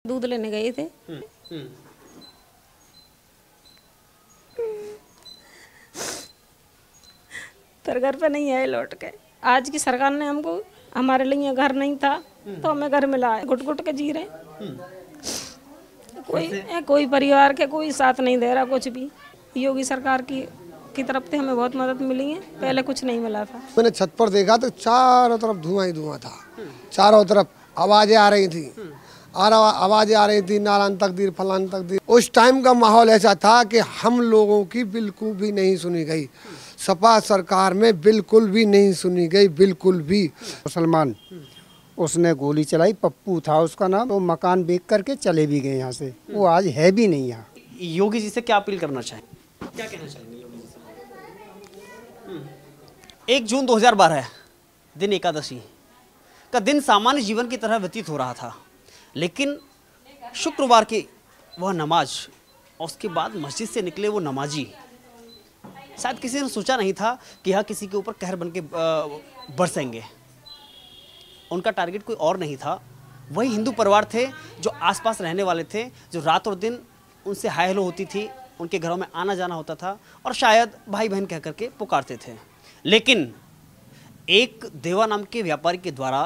दूध लेने गए थे। पर घर पे नहीं आए लौट के। आज की सरकार ने हमको, हमारे लिए घर नहीं था तो हमें घर मिला है। घुट घुट के जी रहे। कोई परिवार के कोई साथ नहीं दे रहा कुछ भी। योगी सरकार की तरफ से हमें बहुत मदद मिली है, पहले कुछ नहीं मिला था। मैंने छत पर देखा तो चारों तरफ धुआं ही धुआं था। चारों तरफ आवाजें आ रही थी, आवाजें आ रही थी, नारायण तकदीर फलान तकदीर। उस टाइम का माहौल ऐसा था कि हम लोगों की बिल्कुल भी नहीं सुनी गई। सपा सरकार में बिल्कुल भी नहीं सुनी गई, बिल्कुल भी। मुसलमान उसने गोली चलाई, पप्पू था उसका नाम। वो मकान बेच करके चले भी गए यहाँ से। वो आज है भी नहीं यहाँ। योगी जी से क्या अपील करना चाहें, क्या कहना चाहेंगे योगी जी से? 1 जून 2012 दिन एकादशी का दिन सामान्य जीवन की तरह व्यतीत हो रहा था, लेकिन शुक्रवार की वह नमाज और उसके बाद मस्जिद से निकले वो नमाजी, शायद किसी ने सोचा नहीं था कि यह किसी के ऊपर कहर बन के बरसेंगे। उनका टारगेट कोई और नहीं था, वही हिंदू परिवार थे जो आसपास रहने वाले थे, जो रात और दिन उनसे हाय हेलो होती थी, उनके घरों में आना जाना होता था और शायद भाई बहन कह करके पुकारते थे। लेकिन एक देवा नाम के व्यापारी के द्वारा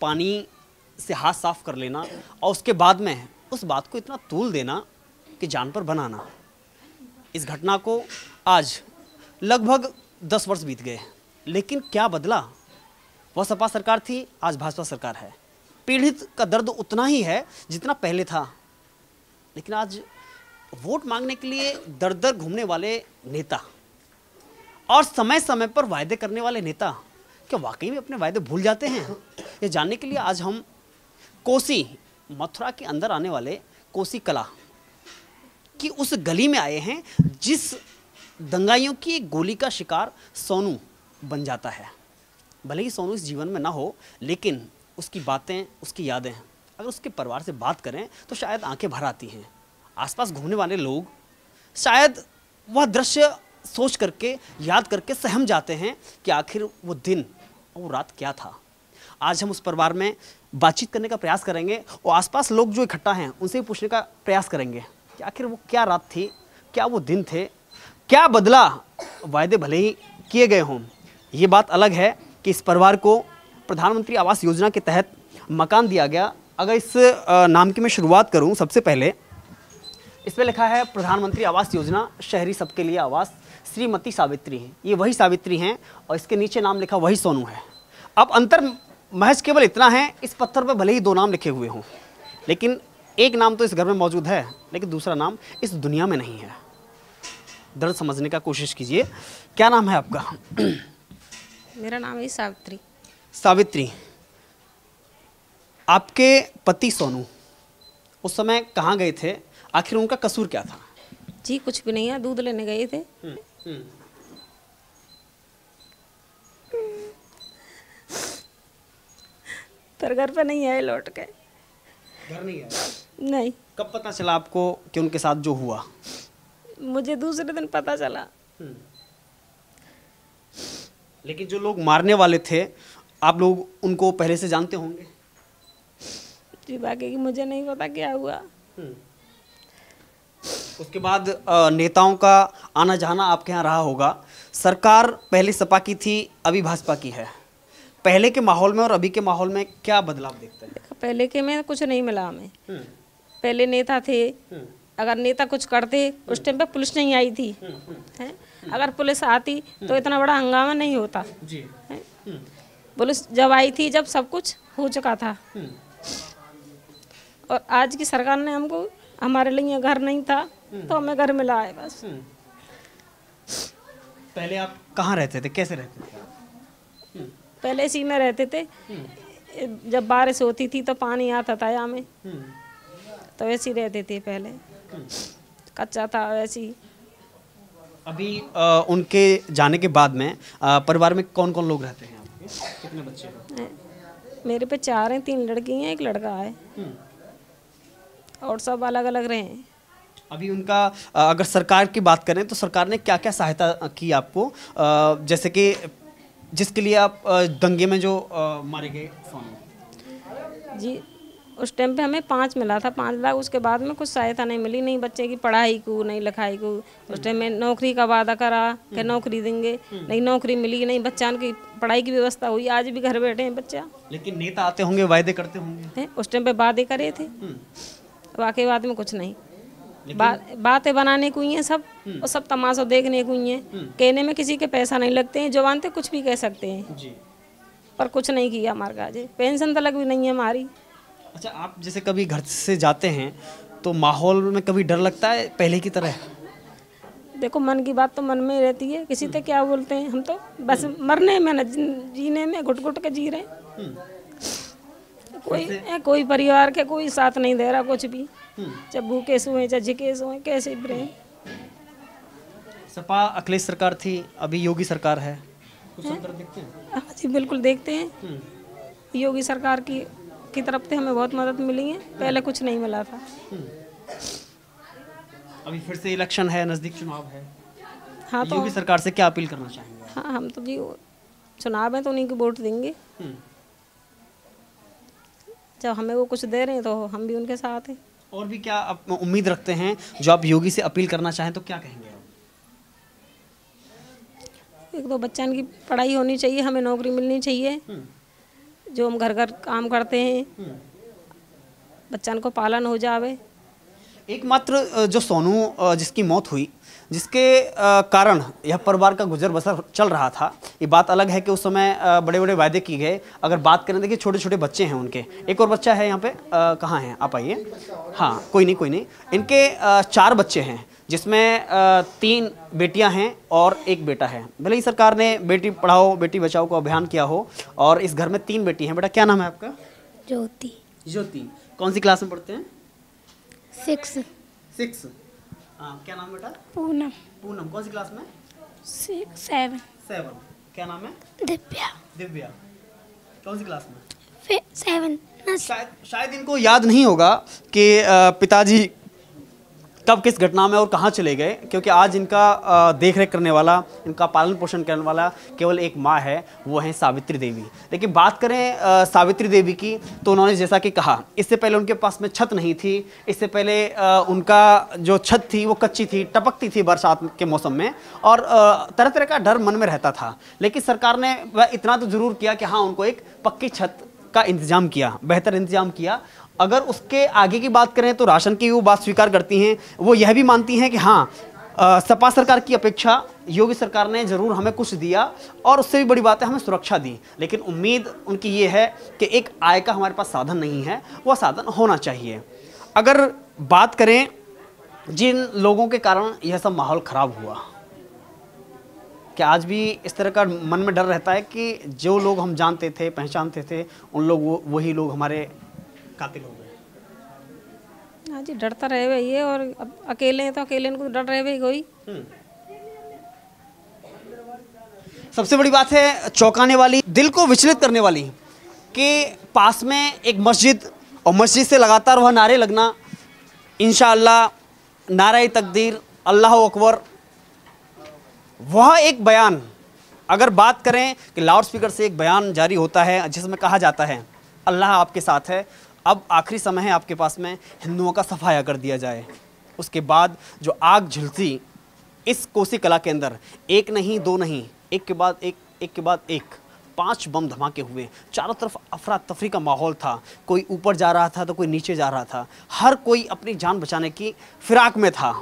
पानी से हाथ साफ कर लेना और उसके बाद में उस बात को इतना तूल देना कि जान पर बनाना, इस घटना को आज लगभग 10 वर्ष बीत गए। लेकिन क्या बदला? वह सपा सरकार थी, आज भाजपा सरकार है। पीड़ित का दर्द उतना ही है जितना पहले था, लेकिन आज वोट मांगने के लिए दर दर घूमने वाले नेता और समय समय पर वायदे करने वाले नेता क्या वाकई में अपने वायदे भूल जाते हैं? ये जानने के लिए आज हम कोसी, मथुरा के अंदर आने वाले कोसी कला की उस गली में आए हैं जिस दंगाइयों की गोली का शिकार सोनू बन जाता है। भले ही सोनू इस जीवन में ना हो, लेकिन उसकी बातें, उसकी यादें अगर उसके परिवार से बात करें तो शायद आंखें भर आती हैं। आसपास घूमने वाले लोग शायद वह दृश्य सोच करके, याद करके सहम जाते हैं कि आखिर वो दिन और वो रात क्या था। आज हम उस परिवार में बातचीत करने का प्रयास करेंगे और आसपास लोग जो इकट्ठा हैं उनसे भी पूछने का प्रयास करेंगे कि आखिर वो क्या रात थी, क्या वो दिन थे, क्या बदला। वायदे भले ही किए गए हों, ये बात अलग है कि इस परिवार को प्रधानमंत्री आवास योजना के तहत मकान दिया गया। अगर इस नाम की मैं शुरुआत करूं, सबसे पहले इस पर लिखा है प्रधानमंत्री आवास योजना, शहरी सबके लिए आवास, श्रीमती सावित्री हैं। ये वही सावित्री हैं और इसके नीचे नाम लिखा वही सोनू है। अब अंतर महज केवल इतना है, इस पत्थर पर भले ही 2 नाम लिखे हुए हों, लेकिन एक नाम तो इस घर में मौजूद है, लेकिन दूसरा नाम इस दुनिया में नहीं है। दर्द समझने का कोशिश कीजिए। क्या नाम है आपका? मेरा नाम है सावित्री। सावित्री, आपके पति सोनू उस समय कहाँ गए थे? आखिर उनका कसूर क्या था? जी कुछ भी नहीं है, दूध लेने गए थे। पर घर पे नहीं आए लौट के। घर नहीं आए? नहीं। कब पता चला आपको कि उनके साथ जो हुआ? मुझे दूसरे दिन पता चला। लेकिन जो लोग मारने वाले थे, आप लोग उनको पहले से जानते होंगे? जी बाकी की मुझे नहीं पता क्या हुआ। उसके बाद नेताओं का आना जाना आपके यहाँ रहा होगा। सरकार पहले सपा की थी, अभी भाजपा की है। पहले के माहौल में और अभी के माहौल में क्या बदलाव देखते हैं? पहले के में कुछ नहीं मिला हमें। पहले नेता थे, अगर नेता कुछ करते उस टाइम पे पुलिस नहीं आई थी। है? अगर पुलिस आती तो इतना बड़ा हंगामा नहीं होता। जी। पुलिस जब आई थी, जब सब कुछ हो चुका था। और आज की सरकार ने हमको, हमारे लिए घर नहीं था तो हमें घर मिला है बस। पहले आप कहाँ रहते थे, कैसे रहते थे? पहले इसी में रहते थे। जब बारिश होती थी तो पानी आता था यहाँ में, तो वैसे ही रहते थे। पहले कच्चा था वैसे ही। अभी उनके जाने के बाद में परिवार में कौन कौन लोग रहते हैं आपके? कितने बच्चे हैं? मेरे पे 4 हैं, 3 लड़की हैं, 1 लड़का है। और सब अलग अलग रहे हैं। अभी उनका अगर सरकार की बात करें तो सरकार ने क्या क्या सहायता की आपको, जैसे कि जिसके लिए आप दंगे में जो मारे गए सोनू? जी उस टाइम पे हमें 5 मिला था, 5 लाख। उसके बाद में कुछ सहायता नहीं मिली, नहीं बच्चे की पढ़ाई को, नहीं लिखाई को। उस टाइम में नौकरी का वादा करा कि नौकरी देंगे, नहीं नौकरी मिली, नहीं बच्चान की पढ़ाई की व्यवस्था हुई। आज भी घर बैठे हैं बच्चा। लेकिन नेता आते होंगे, वायदे करते होंगे। उस टाइम पे वादे करे थे, वाकई बाद में कुछ नहीं। बातें बनाने को ही हैं सब, और सब तमाशा देखने को ही है। कहने में किसी के पैसा नहीं लगते हैं, जवान थे कुछ भी कह सकते हैं जी। पर कुछ नहीं किया हमारे काजे। पेंशन तक भी नहीं है हमारी। अच्छा, आप जैसे कभी घर से जाते हैं तो माहौल में कभी डर लगता है पहले की तरह? देखो, मन की बात तो मन में रहती है, किसी से क्या बोलते हैं। हम तो बस मरने में न जीने में घुट घुट के जी रहे हैं। कोई परिवार के कोई साथ नहीं दे रहा कुछ भी। चाहे भूखे सोए चाहे झिके सोए, कैसे भी रहे। सपा अखिलेश सरकार थी, अभी योगी सरकार है, कुछ अंतर देखते हैं? हाँ जी, बिल्कुल देखते हैं। योगी सरकार की तरफ से हमें बहुत मदद मिली है, पहले कुछ नहीं मिला था। अभी फिर से इलेक्शन है, नजदीक चुनाव है। हाँ, तो योगी सरकार से क्या अपील करना चाहेंगे? हाँ, हम तो जी चुनाव है तो उन्हीं को वोट देंगे। जब हमें वो कुछ दे रहे हैं तो हम भी उनके साथ हैं। और भी क्या आप उम्मीद रखते हैं जो आप योगी से अपील करना चाहें तो क्या कहेंगे आप? एक तो बच्चों की पढ़ाई होनी चाहिए, हमें नौकरी मिलनी चाहिए। जो हम घर घर काम करते हैं, बच्चों को पालन हो जावे। एकमात्र जो सोनू जिसकी मौत हुई, जिसके कारण यह परिवार का गुजर बसर चल रहा था, ये बात अलग है कि उस समय बड़े बड़े वायदे किए गए। अगर बात करें, देखिए छोटे छोटे बच्चे हैं उनके। एक और बच्चा है यहाँ पे, कहाँ हैं आप? आइए। हाँ, कोई नहीं। इनके 4 बच्चे हैं, जिसमें 3 बेटियां हैं और 1 बेटा है। भले ही सरकार ने बेटी पढ़ाओ बेटी बचाओ को अभियान किया हो, और इस घर में 3 बेटी हैं। बेटा क्या नाम है आपका? ज्योति। कौन सी क्लास में पढ़ते हैं? 6। क्या नाम बेटा? पूनम। कौन सी क्लास में? 7। क्या नाम है? दिव्या। कौन सी क्लास में? 7। शायद इनको याद नहीं होगा कि पिताजी कब किस घटना में और कहाँ चले गए, क्योंकि आज इनका देख रेख करने वाला, इनका पालन पोषण करने वाला केवल एक माँ है, वो है सावित्री देवी। लेकिन बात करें सावित्री देवी की, तो उन्होंने जैसा कि कहा, इससे पहले उनके पास में छत नहीं थी। इससे पहले उनका जो छत थी वो कच्ची थी, टपकती थी बरसात के मौसम में, और तरह तरह का डर मन में रहता था। लेकिन सरकार ने वह इतना तो ज़रूर किया कि हाँ, उनको एक पक्की छत का इंतजाम किया, बेहतर इंतजाम किया। अगर उसके आगे की बात करें तो राशन की वो बात स्वीकार करती हैं। वो यह भी मानती हैं कि हाँ, सपा सरकार की अपेक्षा योगी सरकार ने ज़रूर हमें कुछ दिया, और उससे भी बड़ी बात है हमें सुरक्षा दी। लेकिन उम्मीद उनकी ये है कि एक आय का हमारे पास साधन नहीं है, वह साधन होना चाहिए। अगर बात करें जिन लोगों के कारण यह सब माहौल ख़राब हुआ, क्या आज भी इस तरह का मन में डर रहता है कि जो लोग हम जानते थे, पहचानते थे, उन लोग वही लोग हमारे कातिल हो गए? हाँ जी, डरता रहे भाई ये। और अब अकेले हैं तो अकेले को डर रहे भाई कोई। सबसे बड़ी बात है चौंकाने वाली, दिल को विचलित करने वाली, कि पास में एक मस्जिद, और मस्जिद से लगातार वह नारे लगना, इंशाअल्लाह, नारे तकदीर, अल्लाह अकबर। वह एक बयान, अगर बात करें कि लाउड स्पीकर से एक बयान जारी होता है जिसमें कहा जाता है अल्लाह आपके साथ है, अब आखिरी समय है आपके पास में, हिंदुओं का सफाया कर दिया जाए। उसके बाद जो आग झुलसी इस कोसी कला के अंदर, एक नहीं, 2 नहीं, एक के बाद एक 5 बम धमाके हुए। चारों तरफ अफरा तफरी का माहौल था, कोई ऊपर जा रहा था तो कोई नीचे जा रहा था, हर कोई अपनी जान बचाने की फिराक में था।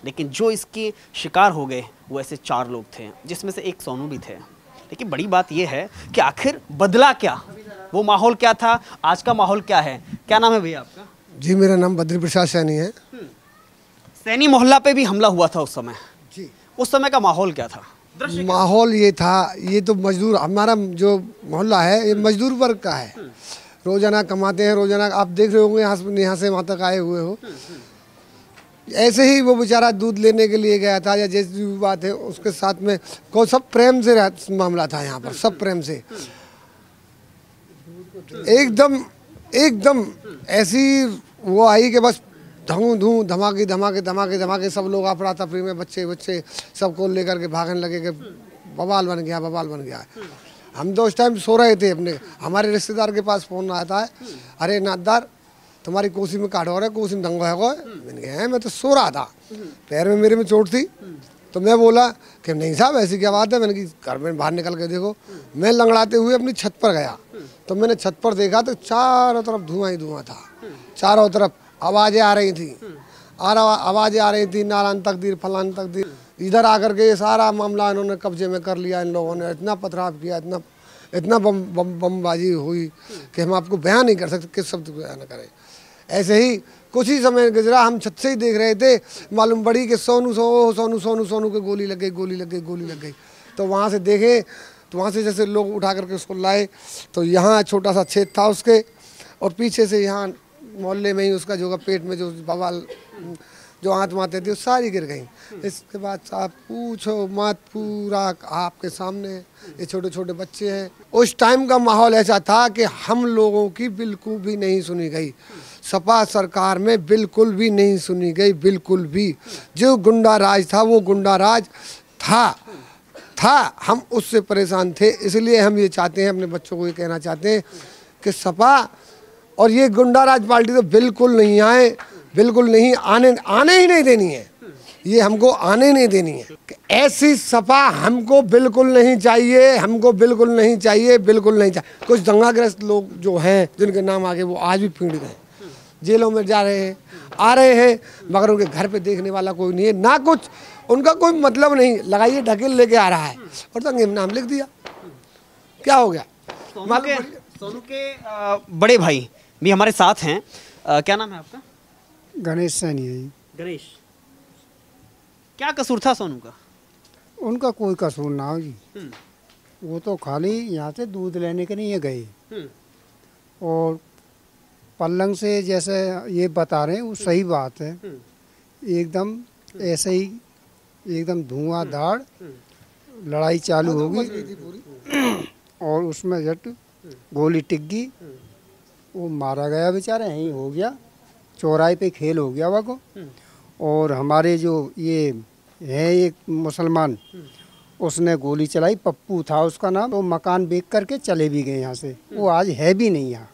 लेकिन जो इसकी शिकार हो गए वो ऐसे 4 लोग थे, जिसमें से एक सोनू भी थे। लेकिन बड़ी बात यह है कि आखिर बदला क्या, वो माहौल क्या था, आज का माहौल क्या है? क्या नाम है भैया आपका? जी, मेरा नाम बद्री प्रसाद सैनी है। सैनी मोहल्ला पे भी हमला हुआ था उस समय जी। उस समय का माहौल क्या था? माहौल ये था, ये तो मजदूर, हमारा जो मोहल्ला है ये मजदूर वर्ग का है। रोजाना कमाते हैं, रोजाना आप देख रहे होंगे यहाँ से वहाँ तक आए हुए हो। ऐसे ही वो बेचारा दूध लेने के लिए गया था, या जैसी भी बात है, उसके साथ में को सब प्रेम से मामला था यहाँ पर, सब प्रेम से। एकदम ऐसी वो आई कि बस धमाके सब लोग अफरा तफरी में, बच्चे सबको लेकर के भागने लगे कि बवाल बन गया। हम तो उस टाइम सो रहे थे अपने, हमारे रिश्तेदार के पास फ़ोन आता है, अरे नादार तुम्हारी कोसी में काट हो रहा है, कोसी में दंगा है कोई। मैंने कहा मैं तो सो रहा था, पैर में मेरे में चोट थी। तो मैं बोला कि नहीं साहब ऐसी क्या बात है। मैंने कि घर में बाहर निकल के देखो। मैं लंगड़ाते हुए अपनी छत पर गया, तो मैंने छत पर देखा तो चारों तरफ धुआं ही धुआं था। चारों तरफ आवाज़ें आ रही थी, आवाज़ें आ रही थी, नारायण तकदीर फलान तकदीर। इधर आकर के ये सारा मामला इन्होंने कब्जे में कर लिया। इन लोगों ने इतना पथराव किया, इतना बमबाजी हुई कि हम आपको बयान नहीं कर सकते, किस शब्द को बयान करें। ऐसे ही कुछ ही समय गुजरा, हम छत से ही देख रहे थे, मालूम पड़ी कि सोनू के गोली लग गई। तो वहाँ से देखे तो वहाँ से जैसे लोग उठा करके उसको लाए, तो यहाँ छोटा सा छेद था उसके, और पीछे से यहाँ मोहल्ले में ही उसका जो पेट में जो बवाल जो आत्मातें थी वो सारी गिर गई। इसके बाद साहब पूछो मत, पूरा आपके सामने ये छोटे छोटे बच्चे हैं। उस टाइम का माहौल ऐसा था कि हम लोगों की बिल्कुल भी नहीं सुनी गई, सपा सरकार में बिल्कुल भी नहीं सुनी गई, बिल्कुल भी। जो गुंडा राज था वो गुंडा राज था, हम उससे परेशान थे। इसलिए हम ये चाहते हैं, अपने बच्चों को ये कहना चाहते हैं कि सपा और ये गुंडा राज पार्टी तो बिल्कुल नहीं आए, बिल्कुल नहीं आने ही नहीं देनी है, ये हमको आने नहीं देनी है। कि ऐसी सपा हमको बिल्कुल नहीं चाहिए, हमको बिल्कुल नहीं चाहिए, बिल्कुल नहीं चाहिए। कुछ दंगाग्रस्त लोग जो हैं जिनके नाम आगे, वो आज भी पीड़ित हैं, जेलों में जा रहे हैं, आ रहे हैं, मगर उनके घर पे देखने वाला कोई नहीं है, ना कुछ उनका कोई मतलब नहीं। लगाइए ढकेल लेके आ रहा है और दंगे में नाम लिख दिया, क्या हो गया। सोनू के बड़े भाई भी हमारे साथ हैं। क्या नाम है आपका? गणेश सैनी है। गणेश, क्या कसूर था सोनू का? उनका कोई कसूर ना हो जी, वो तो खाली यहाँ से दूध लेने के लिए गए, और पल्लंग से जैसे ये बता रहे हैं वो सही बात है। एकदम ऐसे ही एकदम धुआंधार लड़ाई चालू होगी और उसमें झट गोली टिक गई, वो मारा गया बेचारा, यहीं हो गया, चौराहे पे खेल हो गया वो। और हमारे जो ये है एक मुसलमान, उसने गोली चलाई, पप्पू था उसका नाम, वो मकान बेच करके चले भी गए यहाँ से, वो आज है भी नहीं यहाँ।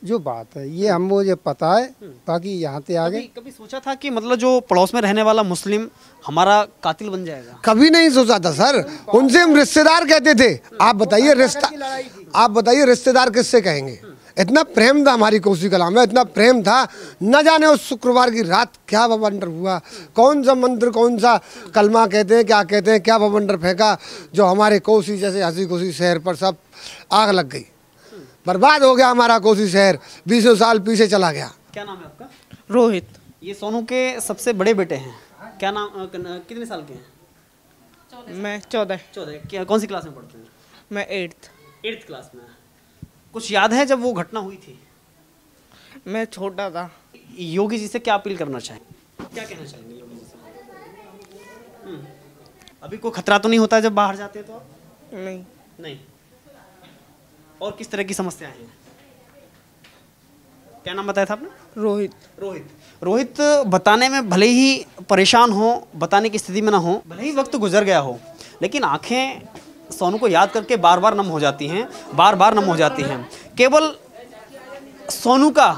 जो बात है ये हम मुझे पता है, बाकी यहाँ से आगे कभी सोचा था कि मतलब जो पड़ोस में रहने वाला मुस्लिम हमारा कातिल बन जाएगा? कभी नहीं सोचा था सर, उनसे हम रिश्तेदार कहते थे। आप बताइए रिश्तेदार किससे कहेंगे। इतना प्रेम था हमारी कोसी कलां में, इतना प्रेम था, न जाने उस शुक्रवार की रात क्या बवंडर हुआ, कौन सा मंत्र, कौन सा कलमा कहते हैं, क्या बवंडर फेंका, जो हमारे कोसी जैसे हंसी कोसी शहर पर सब आग लग गई। बर्बाद हो गया हमारा कोसी शहर, 20 साल पीछे चला गया। क्या नाम है आपका? रोहित। ये सोनू के सबसे बड़े बेटे हैं। क्या नाम, कितने साल के हैं? मैं 14। क्या, कौन सी क्लास में पढ़ते हैं? मैं 8th क्लास में। कुछ याद है जब वो घटना हुई थी? मैं छोटा था। योगी जी से क्या अपील करना चाहें, क्या कहना चाहेंगे योगी जी से? अभी कोई खतरा तो नहीं होता जब बाहर जाते हैं तो? नहीं। और किस तरह की समस्याएं हैं? क्या नाम बताया था आपने? रोहित बताने में भले ही परेशान हो, बताने की स्थिति में ना हो, भले ही वक्त गुजर गया हो, लेकिन आंखें सोनू को याद करके बार बार नम हो जाती हैं। केवल सोनू का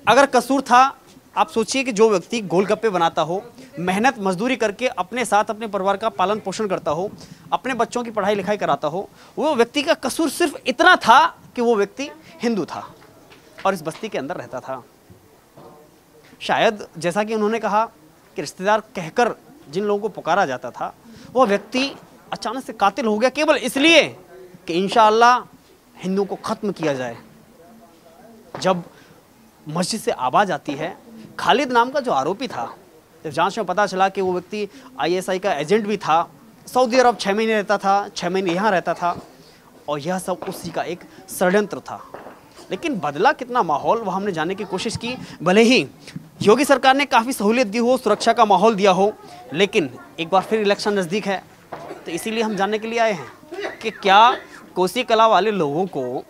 अगर कसूर था, आप सोचिए कि जो व्यक्ति गोलगप्पे बनाता हो, मेहनत मजदूरी करके अपने साथ अपने परिवार का पालन पोषण करता हो, अपने बच्चों की पढ़ाई लिखाई कराता हो, वो व्यक्ति का कसूर सिर्फ इतना था कि वो व्यक्ति हिंदू था और इस बस्ती के अंदर रहता था। शायद जैसा कि उन्होंने कहा कि रिश्तेदार कहकर जिन लोगों को पुकारा जाता था, वो व्यक्ति अचानक से कातिल हो गया केवल इसलिए कि इंशाअल्लाह हिंदुओं को ख़त्म किया जाए। जब मस्जिद से आवाज़ आती है, खालिद नाम का जो आरोपी था, जब जांच में पता चला कि वो व्यक्ति ISI का एजेंट भी था, सऊदी अरब 6 महीने रहता था, 6 महीने यहाँ रहता था, और यह सब उसी का एक षड्यंत्र था। लेकिन बदला कितना माहौल, वह हमने जानने की कोशिश की। भले ही योगी सरकार ने काफ़ी सहूलियत दी हो, सुरक्षा का माहौल दिया हो, लेकिन एक बार फिर इलेक्शन नज़दीक है, तो इसीलिए हम जानने के लिए आए हैं कि क्या कोसी कला वाले लोगों को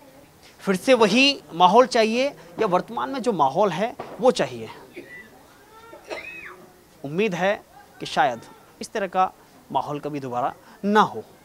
फिर से वही माहौल चाहिए या वर्तमान में जो माहौल है वो चाहिए। उम्मीद है कि शायद इस तरह का माहौल कभी दोबारा ना हो।